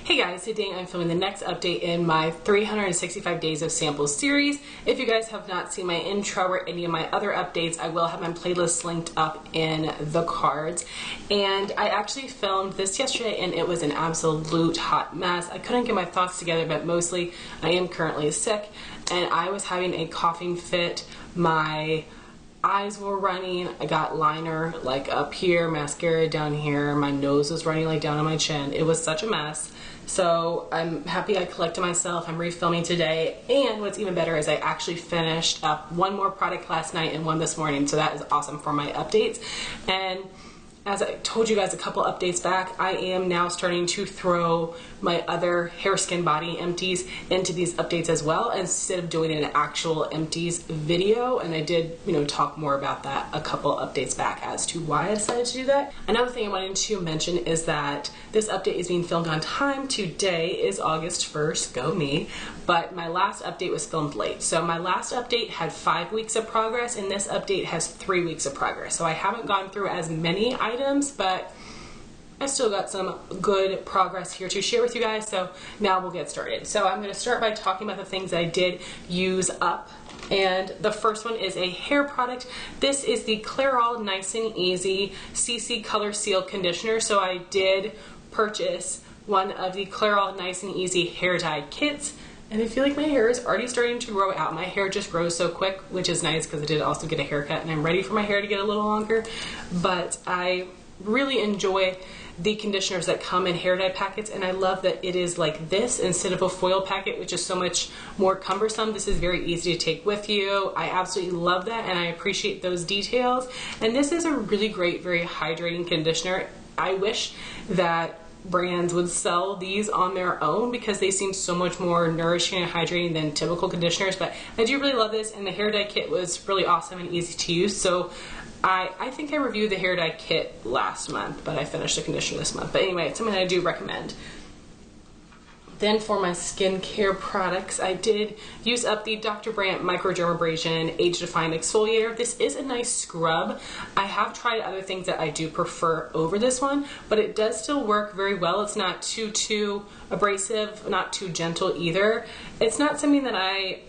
Hey guys, today I'm filming the next update in my 365 Days of Samples series. If you guys have not seen my intro or any of my other updates, I will have my playlist linked up in the cards. And I actually filmed this yesterday and it was an absolute hot mess. I couldn't get my thoughts together, but mostly I am currently sick and I was having a coughing fit. My eyes were running, I got liner like up here, mascara down here, my nose was running like down on my chin. It was such a mess. So I'm happy I collected myself. I'm refilming today, and what's even better is I actually finished up one more product last night and one this morning, so that is awesome for my updates. And as I told you guys a couple updates back, I am now starting to throw my other hair, skin, body empties into these updates as well, instead of doing an actual empties video. And I did, talk more about that a couple updates back as to why I decided to do that. Another thing I wanted to mention is that this update is being filmed on time. Today is August 1st, go me, but my last update was filmed late. So my last update had 5 weeks of progress and this update has 3 weeks of progress. So I haven't gone through as many items, but I still got some good progress here to share with you guys. So now we'll get started. So I'm going to start by talking about the things that I did use up. And the first one is a hair product. This is the Clairol Nice and Easy CC Color Seal Conditioner. So I did purchase one of the Clairol Nice and Easy hair dye kits. And I feel like my hair is already starting to grow out. My hair just grows so quick, which is nice because I did also get a haircut and I'm ready for my hair to get a little longer. But I really enjoy the conditioners that come in hair dye packets, and I love that it is like this instead of a foil packet, which is so much more cumbersome. This is very easy to take with you. I absolutely love that and I appreciate those details. And this is a really great, very hydrating conditioner. I wish that brands would sell these on their own because they seem so much more nourishing and hydrating than typical conditioners, but I do really love this, and the hair dye kit was really awesome and easy to use. So I think I reviewed the hair dye kit last month, but I finished the conditioner this month. But anyway, it's something I do recommend. Then for my skincare products, I did use up the Dr. Brandt Microdermabrasion Age Defying Exfoliator. This is a nice scrub. I have tried other things that I do prefer over this one, but it does still work very well. It's not too abrasive, not too gentle either. It's not something that I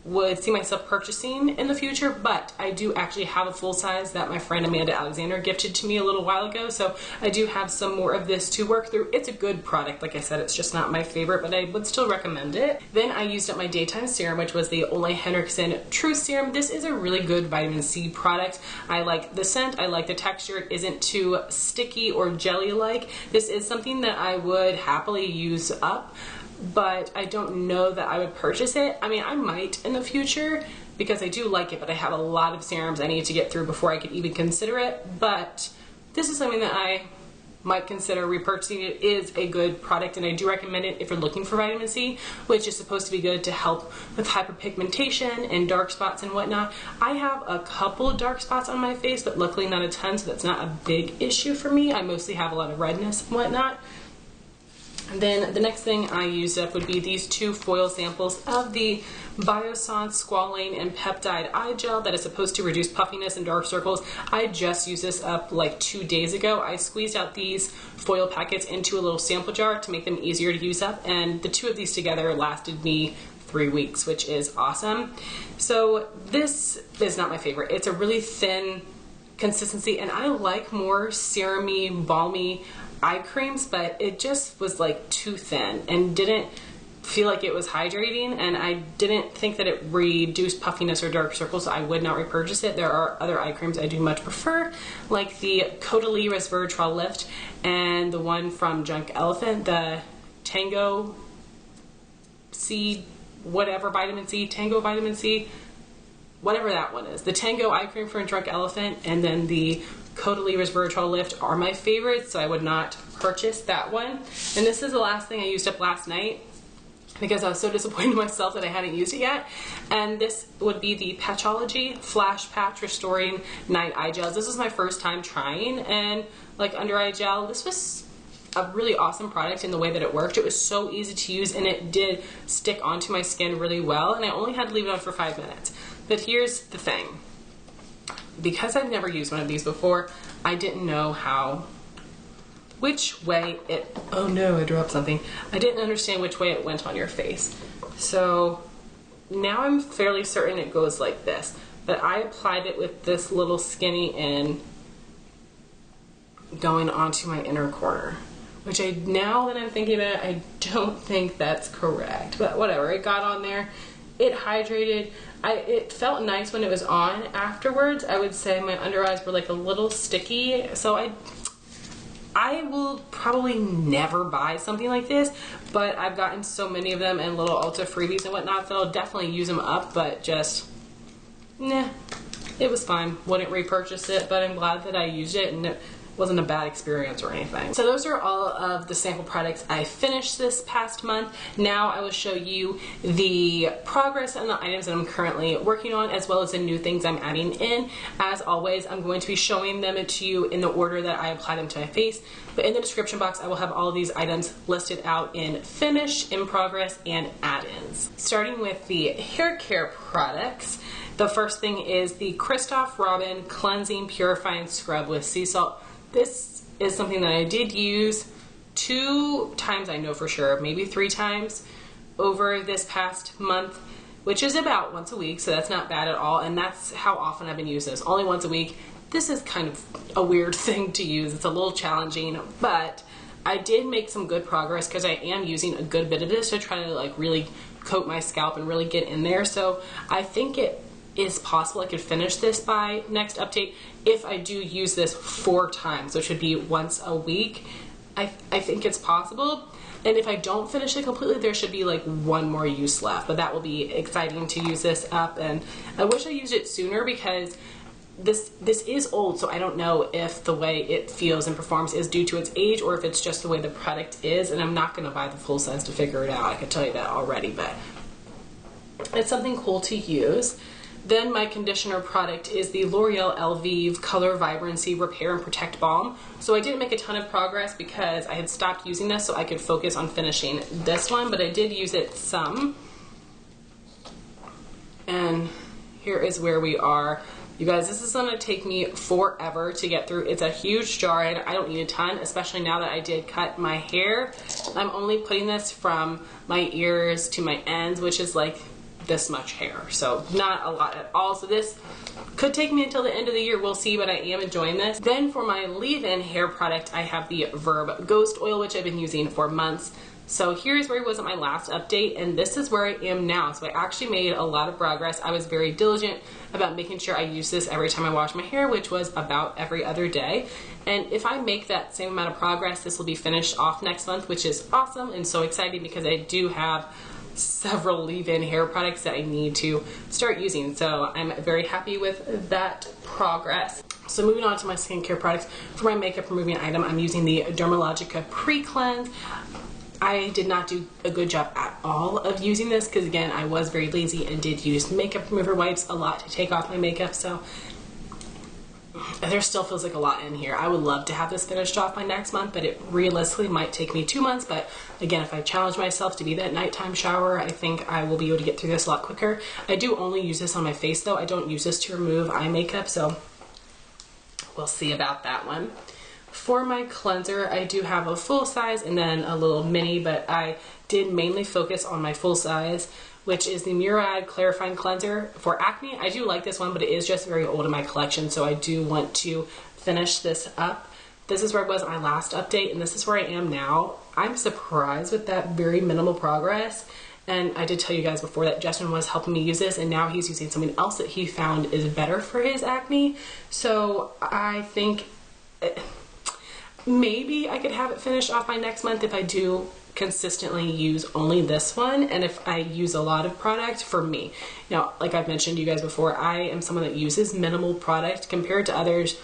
would see myself purchasing in the future, but I do actually have a full size that my friend Amanda Alexander gifted to me a little while ago, so I do have some more of this to work through. It's a good product. Like I said, it's just not my favorite, but I would still recommend it. Then I used up my daytime serum, which was the Ole Henriksen True Serum. This is a really good vitamin C product. I like the scent, I like the texture. It isn't too sticky or jelly-like. This is something that I would happily use up, but I don't know that I would purchase it. I mean, I might in the future because I do like it, but I have a lot of serums I need to get through before I could even consider it. But this is something that I might consider repurchasing. It is a good product and I do recommend it if you're looking for vitamin C, which is supposed to be good to help with hyperpigmentation and dark spots and whatnot. I have a couple of dark spots on my face, but luckily not a ton, so that's not a big issue for me. I mostly have a lot of redness and whatnot. And then the next thing I used up would be these two foil samples of the Biossance Squalane and Peptide eye gel that is supposed to reduce puffiness and dark circles. I just used this up like 2 days ago. I squeezed out these foil packets into a little sample jar to make them easier to use up, and the two of these together lasted me 3 weeks, which is awesome. So this is not my favorite. It's a really thin consistency, and I like more serum-y, balmy eye creams, but it just was like too thin and didn't feel like it was hydrating, and I didn't think that it reduced puffiness or dark circles, so I would not repurchase it. There are other eye creams I do much prefer, like the Caudalie Resveratrol Lift and the one from Junk Elephant, the Tango C, whatever vitamin C, Tango vitamin C, whatever that one is. The Tango eye cream from Drunk Elephant and then the Caudalie Resveratrol Lift are my favorites, so I would not purchase that one. And this is the last thing I used up last night because I was so disappointed in myself that I hadn't used it yet. And this would be the Patchology Flash Patch Restoring Night Eye Gels. This was my first time trying and like under eye gel. This was a really awesome product in the way that it worked. It was so easy to use and it did stick onto my skin really well, and I only had to leave it on for 5 minutes. But here's the thing. Because I've never used one of these before, I didn't know how which way it, oh no, I dropped something. I didn't understand which way it went on your face. So now I'm fairly certain it goes like this, but I applied it with this little skinny end going onto my inner corner, which now that I'm thinking about it, I don't think that's correct, but whatever. It got on there, it hydrated. It felt nice when it was on. Afterwards, I would say my under eyes were like a little sticky, so I will probably never buy something like this, but I've gotten so many of them and little Ulta freebies and whatnot that I'll definitely use them up, but just, nah, it was fine. Wouldn't repurchase it, but I'm glad that I used it and it wasn't a bad experience or anything. So those are all of the sample products I finished this past month. Now I will show you the progress and the items that I'm currently working on, as well as the new things I'm adding in. As always, I'm going to be showing them to you in the order that I apply them to my face, but in the description box I will have all of these items listed out in finished, in progress, and add-ins. Starting with the hair care products, the first thing is the Christophe Robin Cleansing Purifying Scrub with Sea Salt. This is something that I did use 2 times, I know for sure, maybe 3 times over this past month, which is about once a week, so that's not bad at all, and that's how often I've been using this, only once a week. This is kind of a weird thing to use. It's a little challenging, but I did make some good progress because I am using a good bit of this to try to like really coat my scalp and really get in there, so I think it is possible I could finish this by next update if I do use this 4 times, which would be once a week. I think it's possible, and if I don't finish it completely, there should be like 1 more use left, but that will be exciting to use this up, and I wish I used it sooner because this is old, so I don't know if the way it feels and performs is due to its age or if it's just the way the product is, and I'm not going to buy the full size to figure it out, I can tell you that already, but it's something cool to use. Then my conditioner product is the L'Oreal Elvive Color Vibrancy Repair and Protect Balm. So I didn't make a ton of progress because I had stopped using this so I could focus on finishing this one, but I did use it some. And here is where we are. You guys, this is gonna take me forever to get through. It's a huge jar and I don't need a ton, especially now that I did cut my hair. I'm only putting this from my ears to my ends, which is like this much hair, so not a lot at all. So this could take me until the end of the year, we'll see, but I am enjoying this. Then for my leave-in hair product, I have the Verb Ghost Oil, which I've been using for months. So here's where I was at my last update, and this is where I am now. So I actually made a lot of progress. I was very diligent about making sure I use this every time I wash my hair, which was about every other day. And if I make that same amount of progress, this will be finished off next month, which is awesome and so exciting because I do have several leave-in hair products that I need to start using, so I'm very happy with that progress. So moving on to my skincare products, for my makeup removing item, I'm using the Dermalogica Precleanse. I did not do a good job at all of using this because again I was very lazy and did use makeup remover wipes a lot to take off my makeup, so there still feels like a lot in here. I would love to have this finished off by next month, but it realistically might take me 2 months. But again, if I challenge myself to be that nighttime shower, I think I will be able to get through this a lot quicker. I do only use this on my face though. I don't use this to remove eye makeup, so we'll see about that one. For my cleanser, I do have a full size and then a little mini, but I did mainly focus on my full size, which is the Murad Clarifying Cleanser for acne. I do like this one, but it is just very old in my collection, so I do want to finish this up. This is where I was at my last update, and this is where I am now. I'm surprised with that very minimal progress, and I did tell you guys before that Justin was helping me use this, and now he's using something else that he found is better for his acne. So I think maybe I could have it finished off by next month if I do consistently use only this one, and if I use a lot of product for me. Now, like I've mentioned to you guys before, I am someone that uses minimal product compared to others.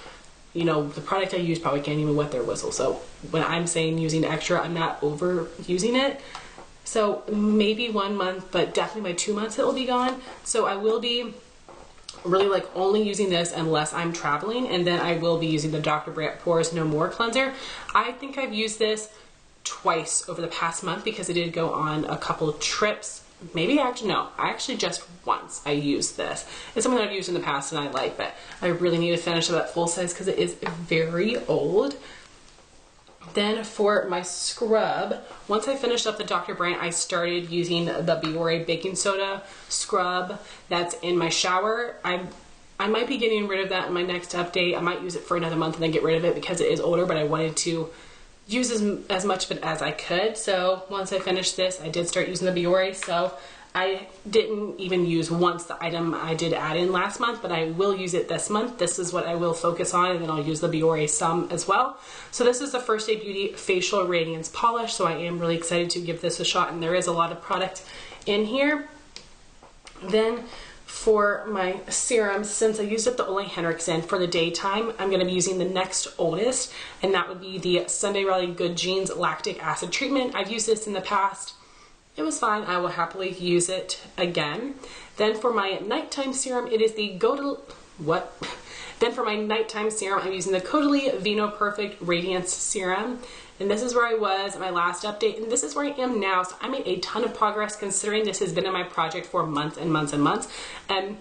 You know, the product I use probably can't even wet their whistle, so when I'm saying using extra, I'm not over using it. So maybe 1 month, but definitely by 2 months it will be gone. So I will be really like only using this unless I'm traveling, and then I will be using the Dr. Brandt Pores No More Cleanser. I think I've used this twice over the past month because I did go on a couple trips. Maybe actually, no, actually just once I used this. It's something that I've used in the past and I like, but I really need to finish that full size because it is very old. Then for my scrub, once I finished up the Dr. Brandt, I started using the Biore baking soda scrub that's in my shower. I might be getting rid of that in my next update. I might use it for another month and then get rid of it because it is older, but I wanted to use as much of it as I could. So once I finished this, I did start using the Biore. So I didn't even use once the item I did add in last month, but I will use it this month. This is what I will focus on, and then I'll use the Biore some as well. So this is the First Day Beauty Facial Radiance Polish, so I am really excited to give this a shot, and there is a lot of product in here. Then for my serum, since I used up the Ole Henriksen for the daytime, I'm going to be using the next oldest, and that would be the Sunday Riley Good Genes Lactic Acid Treatment. I've used this in the past. It was fine. I will happily use it again. Then for my nighttime serum, it is the Then for my nighttime serum, I'm using the Caudalie Vinoperfect Radiance Serum. And this is where I was at my last update, and this is where I am now. So I made a ton of progress considering this has been in my project for months and months and months. And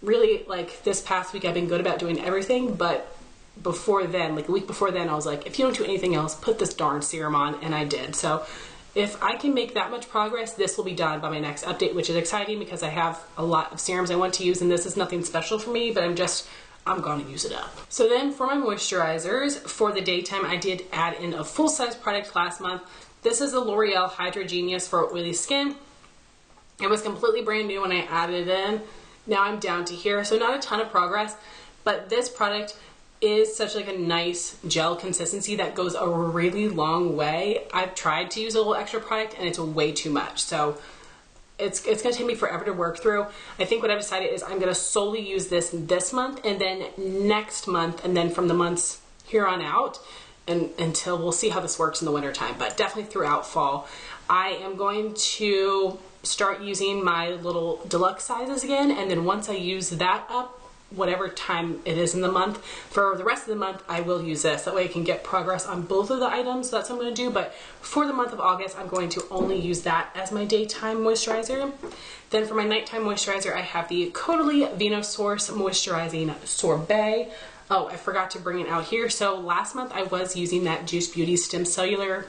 really, like, this past week I've been good about doing everything, but before then, like a week before then, I was like, if you don't do anything else, put this darn serum on, and I did. So if I can make that much progress, this will be done by my next update, which is exciting because I have a lot of serums I want to use, and this is nothing special for me, but I'm gonna use it up. So then for my moisturizers, for the daytime, I did add in a full-size product last month. This is the L'Oreal Hydra Genius for oily skin. It was completely brand new when I added it in. Now I'm down to here, so not a ton of progress, but this product is such like a nice gel consistency that goes a really long way. I've tried to use a little extra product and it's way too much, so it's gonna take me forever to work through. I think what I've decided is I'm gonna solely use this month, and then next month, and then from the months here on out, and until we'll see how this works in the winter time, but definitely throughout fall. I am going to start using my little deluxe sizes again, and then once I use that up, whatever time it is in the month, for the rest of the month I will use this. That way I can get progress on both of the items. So that's what I'm going to do, but for the month of August I'm going to only use that as my daytime moisturizer. Then for my nighttime moisturizer, I have the Caudalie Vinosource Moisturizing Sorbet. Oh, I forgot to bring it out here. So last month I was using that Juice Beauty Stem Cellular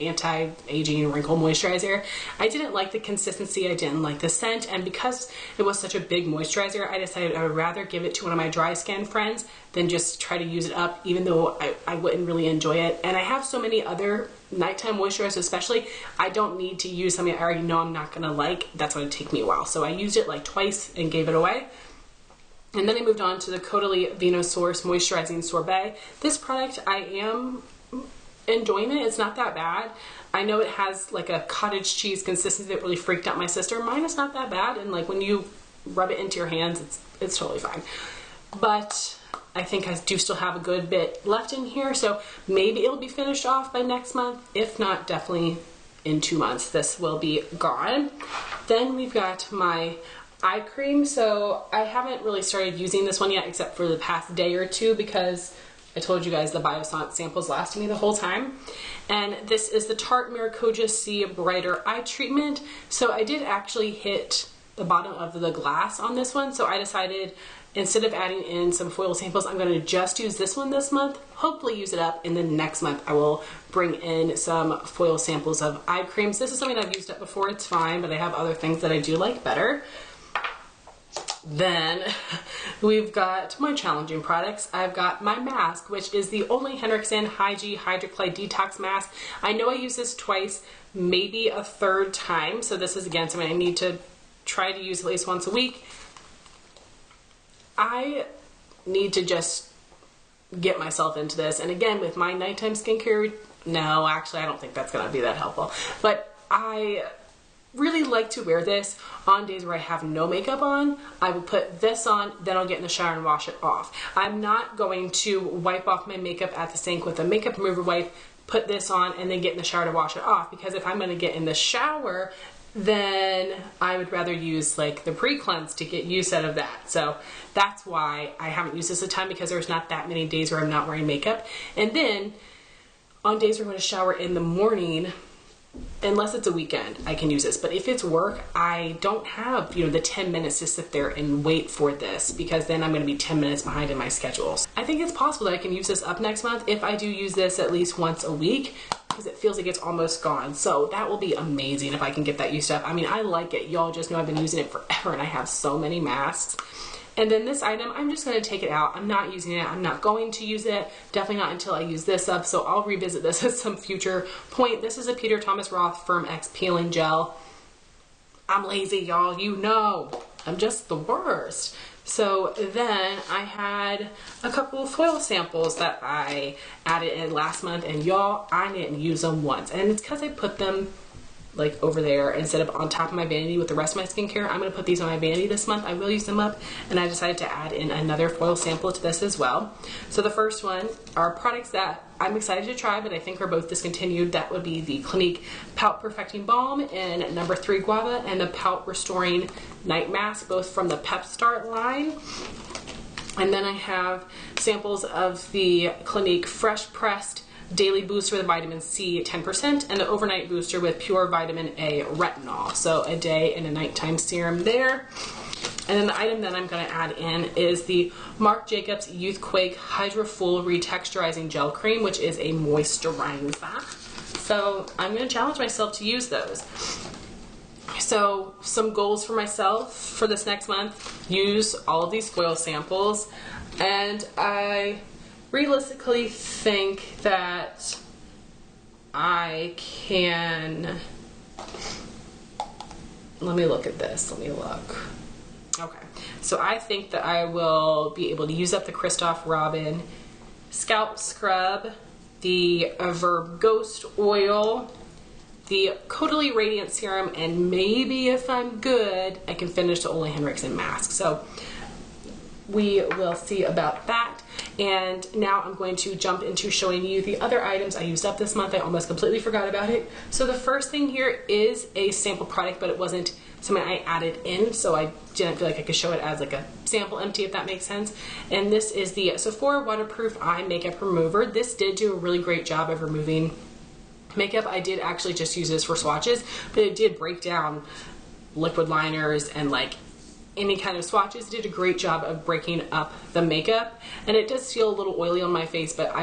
anti-aging wrinkle moisturizer. I didn't like the consistency, I didn't like the scent, and because it was such a big moisturizer, I decided I would rather give it to one of my dry skin friends than just try to use it up, even though I wouldn't really enjoy it. And I have so many other nighttime moisturizers especially, I don't need to use something I already know I'm not gonna like. That's gonna take me a while. So I used it like twice and gave it away. And then I moved on to the Caudalie Vinosource Moisturizing Sorbet. This product, I am enjoying it. It's not that bad. I know it has like a cottage cheese consistency that really freaked out my sister. Mine is not that bad, and like when you rub it into your hands, it's totally fine. But I think I do still have a good bit left in here, so maybe it'll be finished off by next month. If not, definitely in 2 months this will be gone. Then we've got my eye cream. So I haven't really started using this one yet except for the past day or two because I told you guys the Biossance samples lasted me the whole time. And this is the Tarte Maracuja C Brighter Eye Treatment. So I did actually hit the bottom of the glass on this one, so I decided instead of adding in some foil samples, I'm going to just use this one this month, hopefully use it up, and then next month I will bring in some foil samples of eye creams. This is something I've used up before, it's fine, but I have other things that I do like better. Then we've got my challenging products. I've got my mask, which is the Ole Henriksen Hygee HydraClay Detox Mask. I know I use this twice, maybe a third time, so this is again something I need to try to use at least once a week. I need to just get myself into this, and again with my nighttime skincare, no, actually I don't think that's gonna be that helpful, but I really like to wear this on days where I have no makeup on. I will put this on, then I'll get in the shower and wash it off. I'm not going to wipe off my makeup at the sink with a makeup remover wipe, put this on, and then get in the shower to wash it off, because if I'm going to get in the shower, then I would rather use like the Precleanse to get use out of that. So that's why I haven't used this a ton, because there's not that many days where I'm not wearing makeup. And then on days where I'm going to shower in the morning, unless it's a weekend, I can use this. But if it's work, I don't have, you know, the 10 minutes to sit there and wait for this, because then I'm going to be 10 minutes behind in my schedules. I think it's possible that I can use this up next month if I do use this at least once a week, because it feels like it's almost gone. So that will be amazing if I can get that used up. I mean, I like it. Y'all just know I've been using it forever and I have so many masks. And then this item, I'm just going to take it out. I'm not using it. I'm not going to use it. Definitely not until I use this up. So I'll revisit this at some future point. This is a Peter Thomas Roth Firm X Peeling Gel. I'm lazy, y'all. You know. I'm just the worst. So then I had a couple of foil samples that I added in last month. And y'all, I didn't use them once. And it's because I put them like over there instead of on top of my vanity with the rest of my skincare. I'm going to put these on my vanity this month. I will use them up, and I decided to add in another foil sample to this as well. So the first one are products that I'm excited to try, but I think are both discontinued. That would be the Clinique Pout Perfecting Balm in number 3 Guava and the Pout Restoring Night Mask, both from the Pep Start line. And then I have samples of the Clinique Fresh Pressed Daily Booster with vitamin C 10% and the Overnight Booster with pure vitamin A retinol. So a day and a nighttime serum there. And then the item that I'm going to add in is the Marc Jacobs Youthquake Hydra Full Retexturizing Gel Cream, which is a moisturizer. So I'm going to challenge myself to use those. So some goals for myself for this next month: use all of these foil samples, and I realistically think that I can, let me look at this, let me look. Okay, so I think that I will be able to use up the Christophe Robin Scalp Scrub, the Verb Ghost Oil, the Caudalie Radiance Serum, and maybe if I'm good, I can finish the Ole Henriksen mask. So we will see about that. And now I'm going to jump into showing you the other items I used up this month. I almost completely forgot about it. So the first thing here is a sample product, but it wasn't something I added in, so I didn't feel like I could show it as like a sample empty, if that makes sense. And this is the Sephora Waterproof Eye Makeup Remover. This did do a really great job of removing makeup. I did actually just use this for swatches, but it did break down liquid liners and like any kind of swatches. It did a great job of breaking up the makeup, and it does feel a little oily on my face, but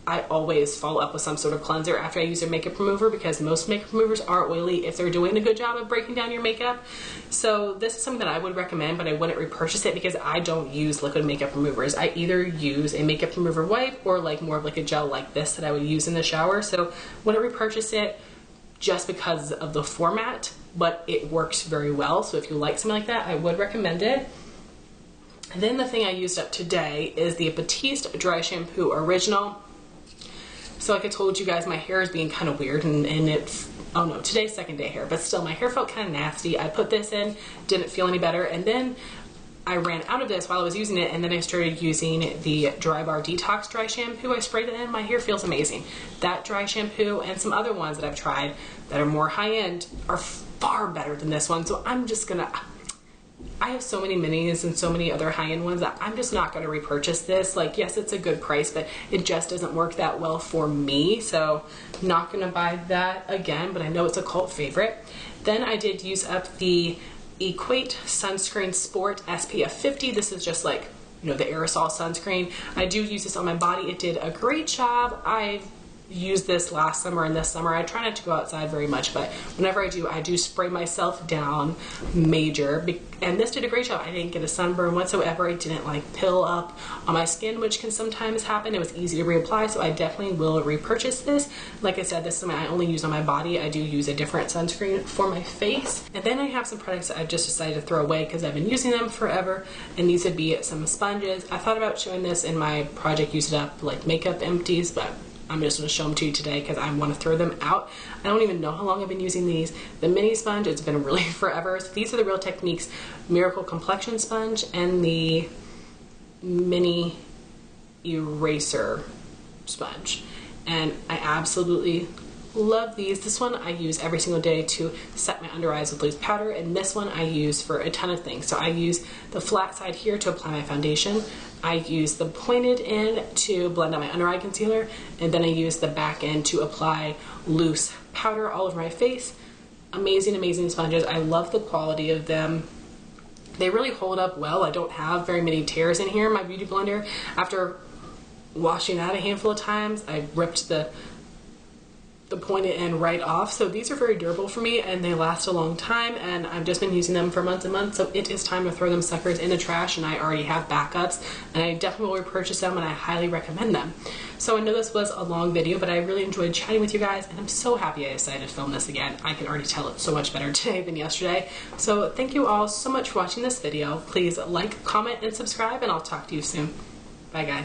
I always follow up with some sort of cleanser after I use a makeup remover, because most makeup removers are oily if they're doing a good job of breaking down your makeup. So this is something that I would recommend, but I wouldn't repurchase it because I don't use liquid makeup removers. I either use a makeup remover wipe or like more of like a gel like this that I would use in the shower. So wouldn't repurchase it just because of the format, but it works very well. So if you like something like that, I would recommend it. And then the thing I used up today is the Batiste Dry Shampoo Original. So like I told you guys, my hair is being kind of weird, and it, oh no, today's second day hair, but still my hair felt kind of nasty. I put this in, didn't feel any better, and then I ran out of this while I was using it, and then I started using the Dry Bar Detox Dry Shampoo. I sprayed it in, my hair feels amazing. That dry shampoo and some other ones that I've tried that are more high-end are far better than this one, so I'm just gonna, I have so many minis and so many other high-end ones that I'm just not going to repurchase this. Like, yes, it's a good price, but it just doesn't work that well for me, so I'm not going to buy that again, but I know it's a cult favorite. Then I did use up the Equate Sunscreen Sport SPF 50. This is just like, you know, the aerosol sunscreen. I do use this on my body. It did a great job. I've used this last summer and this summer. I try not to go outside very much, but whenever I do spray myself down major, and this did a great job. I didn't get a sunburn whatsoever. I didn't like pill up on my skin, which can sometimes happen. It was easy to reapply, so I definitely will repurchase this. Like I said, this is something I only use on my body. I do use a different sunscreen for my face. And then I have some products that I've just decided to throw away because I've been using them forever, and these would be some sponges. I thought about showing this in my project Use It Up like makeup empties, but I'm just going to show them to you today because I want to throw them out. I don't even know how long I've been using these. The mini sponge, it's been really forever. So these are the Real Techniques Miracle Complexion Sponge and the mini eraser sponge. And I absolutely love these. This one I use every single day to set my under eyes with loose powder, and this one I use for a ton of things. So I use the flat side here to apply my foundation. I use the pointed end to blend out my under eye concealer, and then I use the back end to apply loose powder all over my face. Amazing, amazing sponges. I love the quality of them. They really hold up well. I don't have very many tears in here in my beauty blender. After washing that a handful of times, I ripped the pointed end right off. So these are very durable for me and they last a long time, and I've just been using them for months and months, so it is time to throw them suckers in the trash, and I already have backups and I definitely will repurchase them and I highly recommend them. So I know this was a long video, but I really enjoyed chatting with you guys and I'm so happy I decided to film this again. I can already tell it's so much better today than yesterday. So thank you all so much for watching this video. Please like, comment, and subscribe, and I'll talk to you soon. Bye guys.